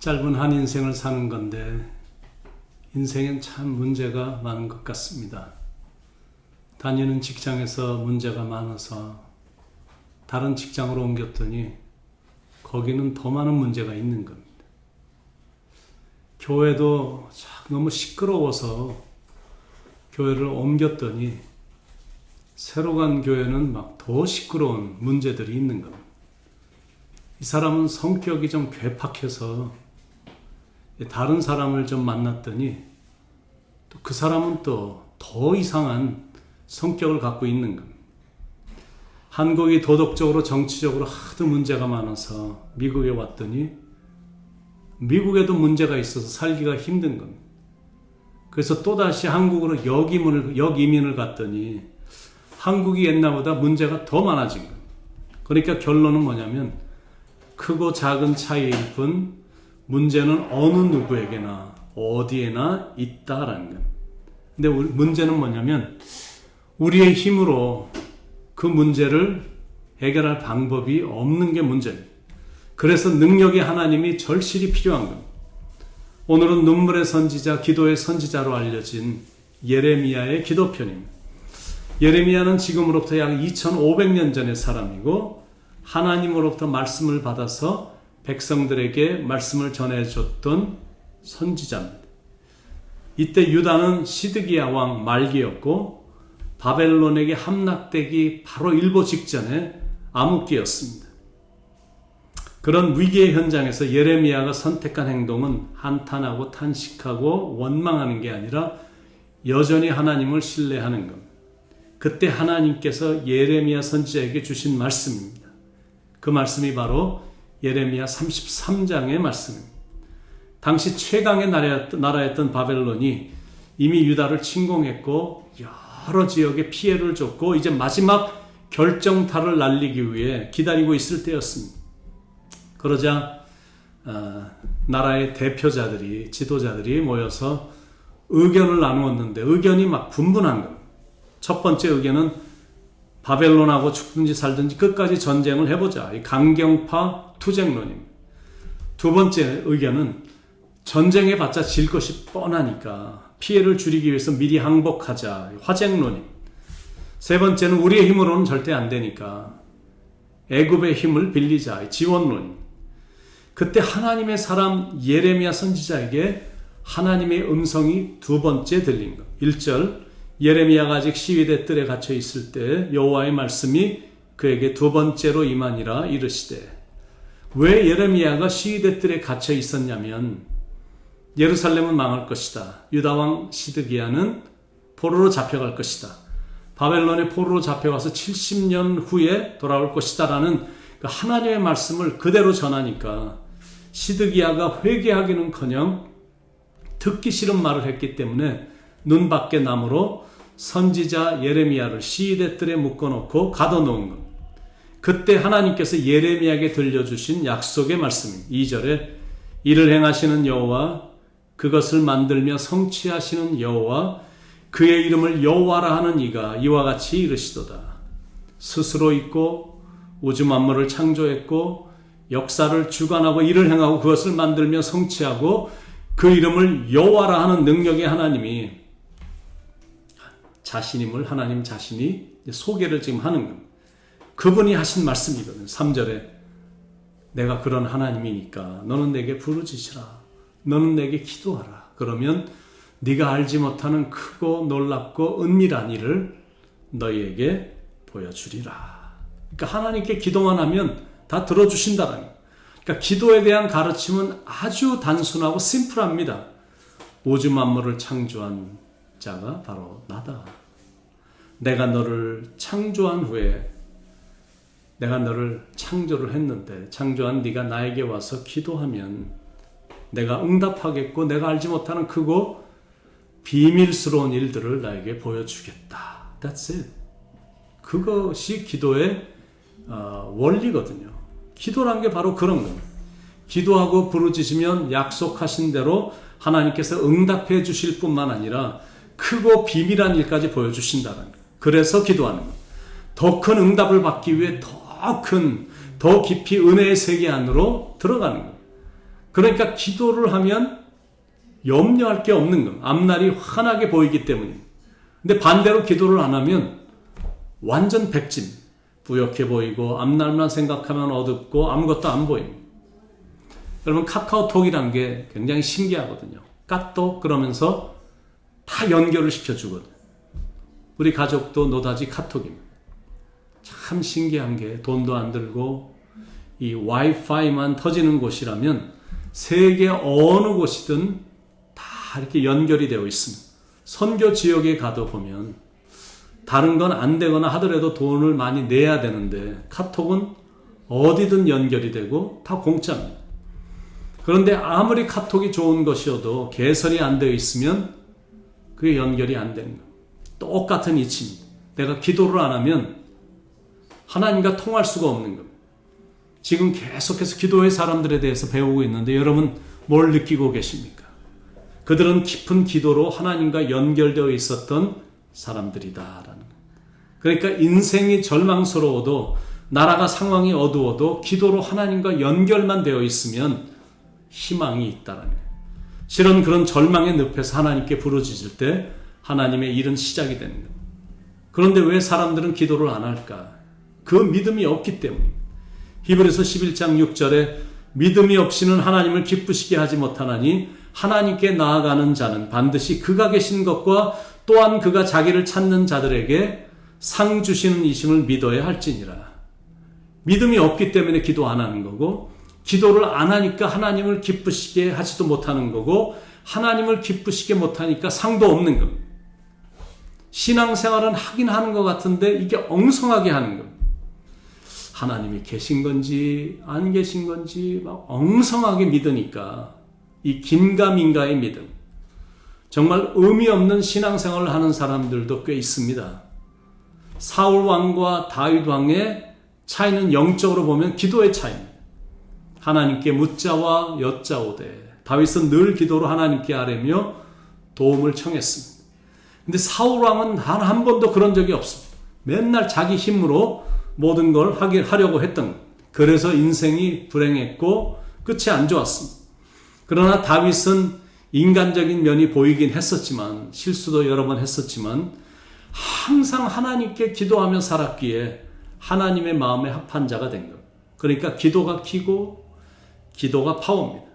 짧은 한 인생을 사는 건데 인생엔 참 문제가 많은 것 같습니다. 다니는 직장에서 문제가 많아서 다른 직장으로 옮겼더니 거기는 더 많은 문제가 있는 겁니다. 교회도 참 너무 시끄러워서 교회를 옮겼더니 새로 간 교회는 막 더 시끄러운 문제들이 있는 겁니다. 이 사람은 성격이 좀 괴팍해서 다른 사람을 좀 만났더니 또 그 사람은 또 더 이상한 성격을 갖고 있는 겁니다. 한국이 도덕적으로 정치적으로 하도 문제가 많아서 미국에 왔더니 미국에도 문제가 있어서 살기가 힘든 겁니다. 그래서 또다시 한국으로 역이민을 갔더니 한국이 옛날보다 문제가 더 많아진 겁니다. 그러니까 결론은 뭐냐면 크고 작은 차이일 뿐 문제는 어느 누구에게나 어디에나 있다라는 겁니다. 근데 문제는 뭐냐면 우리의 힘으로 그 문제를 해결할 방법이 없는 게 문제입니다. 그래서 능력의 하나님이 절실히 필요한 겁니다. 오늘은 눈물의 선지자, 기도의 선지자로 알려진 예레미야의 기도편입니다. 예레미야는 지금으로부터 약 2500년 전의 사람이고 하나님으로부터 말씀을 받아서 백성들에게 말씀을 전해줬던 선지자입니다. 이때 유다는 시드기야 왕 말기였고 바벨론에게 함락되기 바로 일보 직전에 암흑기였습니다. 그런 위기의 현장에서 예레미야가 선택한 행동은 한탄하고 탄식하고 원망하는 게 아니라 여전히 하나님을 신뢰하는 겁니다. 그때 하나님께서 예레미야 선지자에게 주신 말씀입니다. 그 말씀이 바로 예레미야 33장의 말씀입니다. 당시 최강의 나라였던 바벨론이 이미 유다를 침공했고 여러 지역에 피해를 줬고 이제 마지막 결정타를 날리기 위해 기다리고 있을 때였습니다. 그러자 나라의 대표자들이, 지도자들이 모여서 의견을 나누었는데 의견이 막 분분한 겁니다. 첫 번째 의견은 바벨론하고 죽든지 살든지 끝까지 전쟁을 해보자. 이 강경파 투쟁론입니다. 두 번째 의견은 전쟁해봤자 질 것이 뻔하니까 피해를 줄이기 위해서 미리 항복하자. 화쟁론입니다. 세 번째는 우리의 힘으로는 절대 안 되니까 애굽의 힘을 빌리자. 지원론입니다. 그때 하나님의 사람 예레미야 선지자에게 하나님의 음성이 두 번째 들린 것. 1절 예레미야가 아직 시위대 뜰에 갇혀 있을 때 여호와의 말씀이 그에게 두 번째로 임하니라 이르시되. 왜 예레미야가 시위대 뜰에 갇혀 있었냐면 예루살렘은 망할 것이다. 유다왕 시드기야는 포로로 잡혀갈 것이다. 바벨론의 포로로 잡혀가서 70년 후에 돌아올 것이다 라는 그 하나님의 말씀을 그대로 전하니까 시드기야가 회개하기는커녕 듣기 싫은 말을 했기 때문에 눈 밖에 나무로 선지자 예레미야를 시위대 뜰에 묶어놓고 가둬놓은 것. 그때 하나님께서 예레미야에게 들려주신 약속의 말씀입니다. 2절에 이를 행하시는 여호와 그것을 만들며 성취하시는 여호와 그의 이름을 여호와라 하는 이가 이와 같이 이르시도다. 스스로 있고 우주 만물을 창조했고 역사를 주관하고 일을 행하고 그것을 만들며 성취하고 그 이름을 여호와라 하는 능력의 하나님이 자신임을 하나님 자신이 소개를 지금 하는 겁니다. 그분이 하신 말씀이거든요. 3절에 내가 그런 하나님이니까 너는 내게 부르짖으라. 너는 내게 기도하라. 그러면 네가 알지 못하는 크고 놀랍고 은밀한 일을 너희에게 보여주리라. 그러니까 하나님께 기도만 하면 다 들어주신다는 거예요. 그러니까 기도에 대한 가르침은 아주 단순하고 심플합니다. 우주 만물을 창조한 자가 바로 나다. 내가 너를 창조한 후에 내가 너를 창조를 했는데 창조한 네가 나에게 와서 기도하면 내가 응답하겠고 내가 알지 못하는 크고 비밀스러운 일들을 나에게 보여주겠다. That's it. 그것이 기도의 원리거든요. 기도란 게 바로 그런 겁니다. 기도하고 부르짖으면 약속하신 대로 하나님께서 응답해 주실 뿐만 아니라 크고 비밀한 일까지 보여주신다는 거예요. 그래서 기도하는 거예요. 더 큰 응답을 받기 위해 더 깊이 은혜의 세계 안으로 들어가는 거예요. 그러니까 기도를 하면 염려할 게 없는 겁니다. 앞날이 환하게 보이기 때문입니다. 근데 반대로 기도를 안 하면 완전 백진, 뿌옇게 보이고 앞날만 생각하면 어둡고 아무것도 안 보입니다. 여러분, 카카오톡이란 게 굉장히 신기하거든요. 까똑 그러면서 다 연결을 시켜주거든요. 우리 가족도 노다지 카톡입니다. 참 신기한 게 돈도 안 들고 이 와이파이만 터지는 곳이라면 세계 어느 곳이든 다 이렇게 연결이 되어 있습니다. 선교 지역에 가도 보면 다른 건 안 되거나 하더라도 돈을 많이 내야 되는데 카톡은 어디든 연결이 되고 다 공짜입니다. 그런데 아무리 카톡이 좋은 것이어도 개설이 안 되어 있으면 그게 연결이 안 되는 겁니다. 똑같은 이치입니다. 내가 기도를 안 하면 하나님과 통할 수가 없는 겁니다. 지금 계속해서 기도의 사람들에 대해서 배우고 있는데 여러분 뭘 느끼고 계십니까? 그들은 깊은 기도로 하나님과 연결되어 있었던 사람들이다라는 거예요. 그러니까 인생이 절망스러워도 나라가 상황이 어두워도 기도로 하나님과 연결만 되어 있으면 희망이 있다라는 거예요. 실은 그런 절망의 늪에서 하나님께 부르짖을 때 하나님의 일은 시작이 되는 거예요. 그런데 왜 사람들은 기도를 안 할까? 그 믿음이 없기 때문입니다. 히브리서 11장 6절에 믿음이 없이는 하나님을 기쁘시게 하지 못하나니 하나님께 나아가는 자는 반드시 그가 계신 것과 또한 그가 자기를 찾는 자들에게 상 주시는 이심을 믿어야 할지니라. 믿음이 없기 때문에 기도 안 하는 거고 기도를 안 하니까 하나님을 기쁘시게 하지도 못하는 거고 하나님을 기쁘시게 못하니까 상도 없는 겁니다. 신앙생활은 하긴 하는 것 같은데 이게 엉성하게 하는 겁니다. 하나님이 계신 건지 안 계신 건지 막 엉성하게 믿으니까 이 긴가민가의 믿음, 정말 의미 없는 신앙생활을 하는 사람들도 꽤 있습니다. 사울 왕과 다윗 왕의 차이는 영적으로 보면 기도의 차이입니다. 하나님께 묻자와 여짜오되 다윗은 늘 기도로 하나님께 아뢰며 도움을 청했습니다. 근데 사울 왕은 단 한 번도 그런 적이 없습니다. 맨날 자기 힘으로 모든 걸 하려고 했던 거예요. 그래서 인생이 불행했고 끝이 안 좋았습니다. 그러나 다윗은 인간적인 면이 보이긴 했었지만 실수도 여러 번 했었지만 항상 하나님께 기도하며 살았기에 하나님의 마음에 합한 자가 된 거예요. 그러니까 기도가 키고 기도가 파워입니다.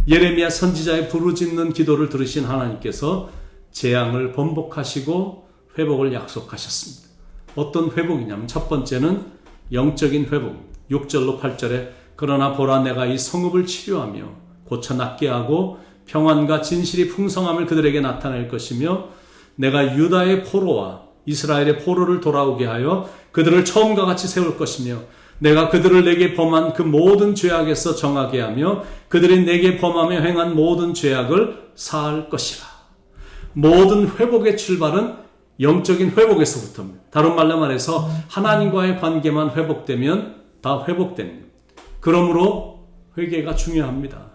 예레미야 선지자의 부르짖는 기도를 들으신 하나님께서 재앙을 번복하시고 회복을 약속하셨습니다. 어떤 회복이냐면 첫 번째는 영적인 회복입니다. 6절로 8절에 그러나 보라 내가 이 성읍을 치료하며 고쳐 낫게 하고 평안과 진실이 풍성함을 그들에게 나타낼 것이며 내가 유다의 포로와 이스라엘의 포로를 돌아오게 하여 그들을 처음과 같이 세울 것이며 내가 그들을 내게 범한 그 모든 죄악에서 정하게 하며 그들이 내게 범하며 행한 모든 죄악을 사할 것이라. 모든 회복의 출발은 영적인 회복에서부터입니다. 다른 말로 말해서 하나님과의 관계만 회복되면 다 회복되는 겁니다. 그러므로 회개가 중요합니다.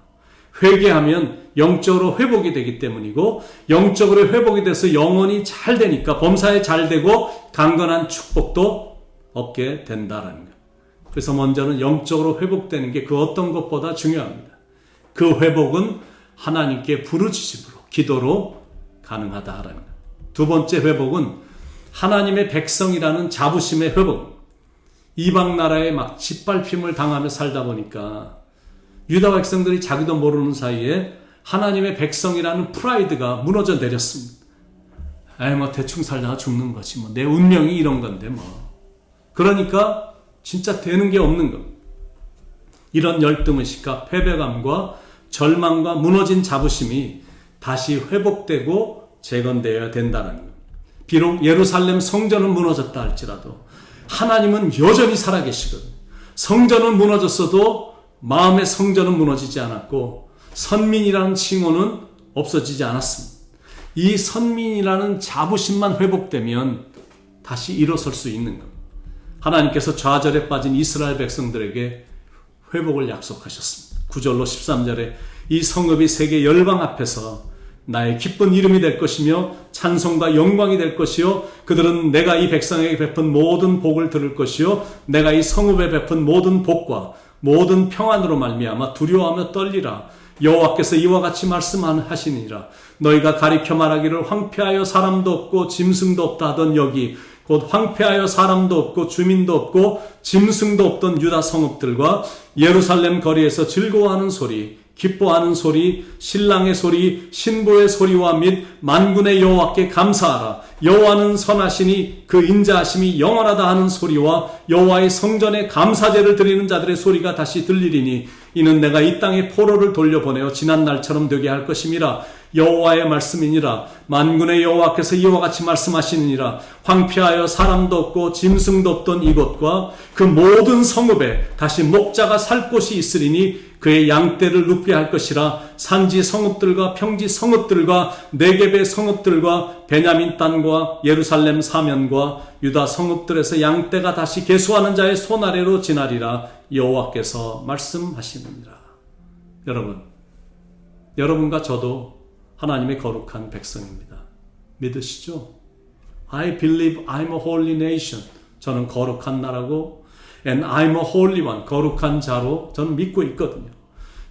회개하면 영적으로 회복이 되기 때문이고 영적으로 회복이 돼서 영혼이 잘 되니까 범사에 잘 되고 강건한 축복도 얻게 된다는 거예요. 그래서 먼저는 영적으로 회복되는 게 그 어떤 것보다 중요합니다. 그 회복은 하나님께 부르짖음으로 기도로 가능하다라는 거예요. 두 번째 회복은 하나님의 백성이라는 자부심의 회복. 이방 나라에 막 짓밟힘을 당하며 살다 보니까 유다 백성들이 자기도 모르는 사이에 하나님의 백성이라는 프라이드가 무너져 내렸습니다. 뭐 대충 살다가 죽는 거지 뭐 내 운명이 이런 건데 뭐. 그러니까 진짜 되는 게 없는 겁니다. 이런 열등의식과 패배감과 절망과 무너진 자부심이 다시 회복되고 재건되어야 된다는 것. 비록 예루살렘 성전은 무너졌다 할지라도 하나님은 여전히 살아계시거든요. 성전은 무너졌어도 마음의 성전은 무너지지 않았고 선민이라는 칭호는 없어지지 않았습니다. 이 선민이라는 자부심만 회복되면 다시 일어설 수 있는 겁니다. 하나님께서 좌절에 빠진 이스라엘 백성들에게 회복을 약속하셨습니다. 9절로 13절에 이 성읍이 세계 열방 앞에서 나의 기쁜 이름이 될 것이며 찬송과 영광이 될 것이요 그들은 내가 이 백성에게 베푼 모든 복을 들을 것이요 내가 이 성읍에 베푼 모든 복과 모든 평안으로 말미암아 두려워하며 떨리라. 여호와께서 이와 같이 말씀하시니라. 너희가 가리켜 말하기를 황폐하여 사람도 없고 짐승도 없다 하던 여기 곧 황폐하여 사람도 없고 주민도 없고 짐승도 없던 유다 성읍들과 예루살렘 거리에서 즐거워하는 소리, 기뻐하는 소리, 신랑의 소리, 신부의 소리와 및 만군의 여호와께 감사하라. 여호와는 선하시니 그 인자하심이 영원하다 하는 소리와 여호와의 성전에 감사제를 드리는 자들의 소리가 다시 들리리니 이는 내가 이 땅에 포로를 돌려보내어 지난 날처럼 되게 할 것임이라. 여호와의 말씀이니라. 만군의 여호와께서 이와 같이 말씀하시느니라. 황폐하여 사람도 없고 짐승도 없던 이곳과 그 모든 성읍에 다시 목자가 살 곳이 있으리니 그의 양떼를 눕게 할 것이라. 산지 성읍들과 평지 성읍들과 네겝의 성읍들과 베냐민 땅과 예루살렘 사면과 유다 성읍들에서 양떼가 다시 계수하는 자의 손 아래로 지나리라. 여호와께서 말씀하시느니라. 여러분과 저도 하나님의 거룩한 백성입니다. 믿으시죠? I believe I'm a holy nation. 저는 거룩한 나라고 and I'm a holy one. 거룩한 자로 저는 믿고 있거든요.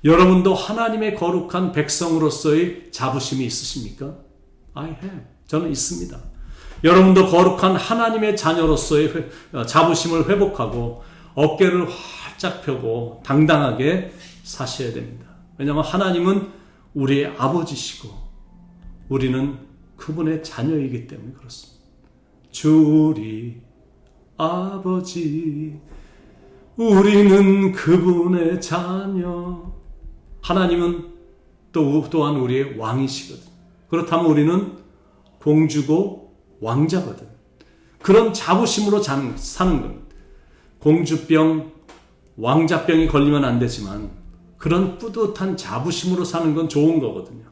여러분도 하나님의 거룩한 백성으로서의 자부심이 있으십니까? I have. 저는 있습니다. 여러분도 거룩한 하나님의 자녀로서의 자부심을 회복하고 어깨를 활짝 펴고 당당하게 사셔야 됩니다. 왜냐하면 하나님은 우리의 아버지시고 우리는 그분의 자녀이기 때문에 그렇습니다. 주 우리 아버지, 우리는 그분의 자녀. 하나님은 또한 우리의 왕이시거든. 그렇다면 우리는 공주고 왕자거든. 그런 자부심으로 사는 겁니다. 공주병, 왕자병이 걸리면 안 되지만 그런 뿌듯한 자부심으로 사는 건 좋은 거거든요.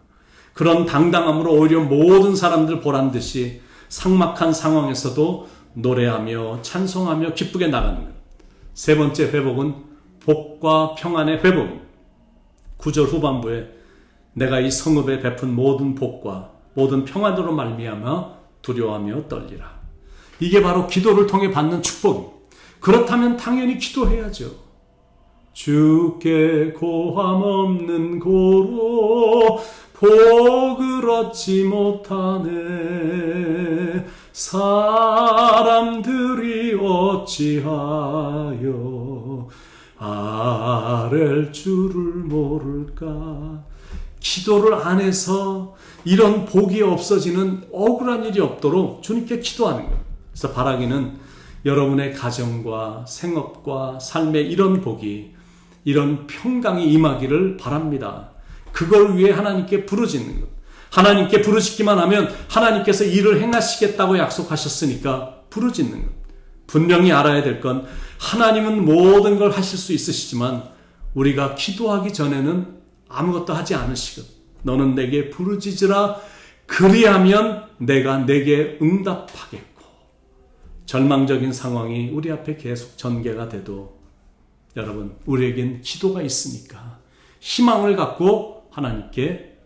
그런 당당함으로 오히려 모든 사람들 보란 듯이 삭막한 상황에서도 노래하며 찬송하며 기쁘게 나가는 것. 세 번째 회복은 복과 평안의 회복입니다. 9절 후반부에 내가 이 성읍에 베푼 모든 복과 모든 평안으로 말미암아 두려워하며 떨리라. 이게 바로 기도를 통해 받는 축복입니다. 그렇다면 당연히 기도해야죠. 주께 고함 없는 고로 복을 얻지 못하네. 사람들이 어찌하여 아랠 줄을 모를까. 기도를 안 해서 이런 복이 없어지는 억울한 일이 없도록 주님께 기도하는 거예요. 그래서 바라기는 여러분의 가정과 생업과 삶에 이런 복이, 이런 평강이 임하기를 바랍니다. 그걸 위해 하나님께 부르짖는 것. 하나님께 부르짖기만 하면 하나님께서 일을 행하시겠다고 약속하셨으니까 부르짖는 것. 분명히 알아야 될 건 하나님은 모든 걸 하실 수 있으시지만 우리가 기도하기 전에는 아무것도 하지 않으시거든. 너는 내게 부르짖으라. 그리하면 내가 내게 응답하겠고. 절망적인 상황이 우리 앞에 계속 전개가 돼도 여러분, 우리에겐 기도가 있으니까 희망을 갖고 하나님께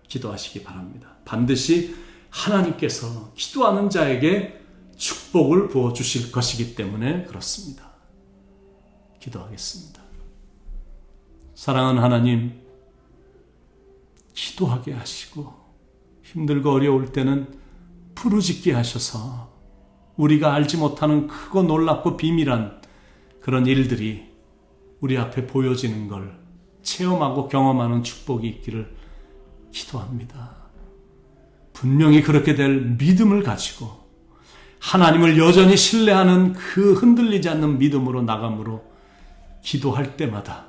기도하시기 바랍니다. 반드시 하나님께서 기도하는 자에게 축복을 부어주실 것이기 때문에 그렇습니다. 기도하겠습니다. 사랑하는 하나님, 기도하게 하시고 힘들고 어려울 때는 부르짖게 하셔서 우리가 알지 못하는 크고 놀랍고 비밀한 그런 일들이 우리 앞에 보여지는 걸 체험하고 경험하는 축복이 있기를 기도합니다. 분명히 그렇게 될 믿음을 가지고 하나님을 여전히 신뢰하는 그 흔들리지 않는 믿음으로 나감으로 기도할 때마다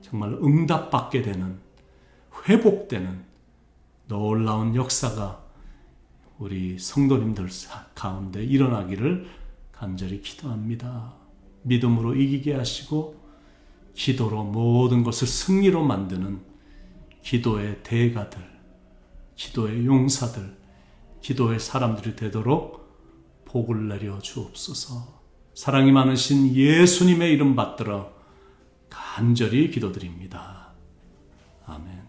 정말 응답받게 되는, 회복되는 놀라운 역사가 우리 성도님들 가운데 일어나기를 간절히 기도합니다. 믿음으로 이기게 하시고 기도로 모든 것을 승리로 만드는 기도의 대가들, 기도의 용사들, 기도의 사람들이 되도록 복을 내려 주옵소서. 사랑이 많으신 예수님의 이름 받들어 간절히 기도드립니다. 아멘.